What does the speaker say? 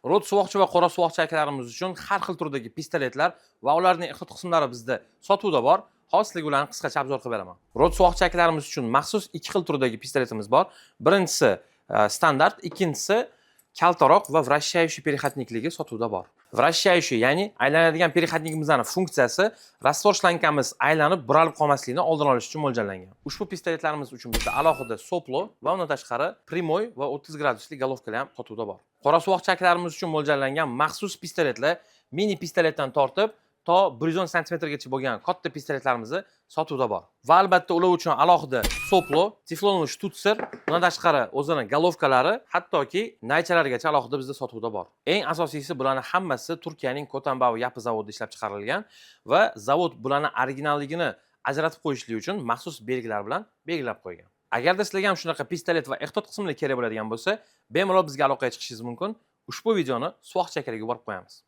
Rot suvoqchi va qora suvoqchi akalarimiz uchun har xil turdagi pistoletlar va ularning ehtiyot qismlari bizda sotuvda bor. Hozir sizlarga ularni qisqacha obzor qilib beraman. Rot suvoqchi akalarimiz uchun maxsus ikki xil turdagi pistoletimiz bor. Birinchisi standart, ikkinchisi kaltaroq va вращающий переходниклigi sotuvda bor. Вращающий, ya'ni aylanadigan переходникimizning funksiyasi rastvor shlankamiz aylanib buralib qolmasligini oldini olish uchun mo'ljallangan. Ushbu pistoletlarimiz uchun bizda alohida soplo va undan tashqari primoy va 30 gradusli golovkalar ham sotuvda bor. Qora suvoqchi akalarimiz uchun mo'ljallangan maxsus pistoletlar mini pistoletdan tortib to 110 santimetrgacha bo'lgan katta pistoletlarimiz sotuvda bor. Va albatta ular uchun alohida soplo, teflonli shtutsir, undan tashqari o'zini golovkalari, hattoki naychalargacha alohida bizda sotuvda bor. Eng asosiysi bularning hammasi Turkiyaning Kotanbao Yapı zavodida ishlab chiqarilgan va zavod bularning originalligini ajratib qo'yishlik uchun maxsus belgilar bilan belgilab qo'ygan. Agarda sizlarga ham shunaqa pistolet va ehtiyot qismlar kerak bo'ladigan bo'lsa, bemalol bizga aloqaga chiqishingiz mumkin. Ushbu videoni suvoqchi akalarga yuborib qo'yamiz.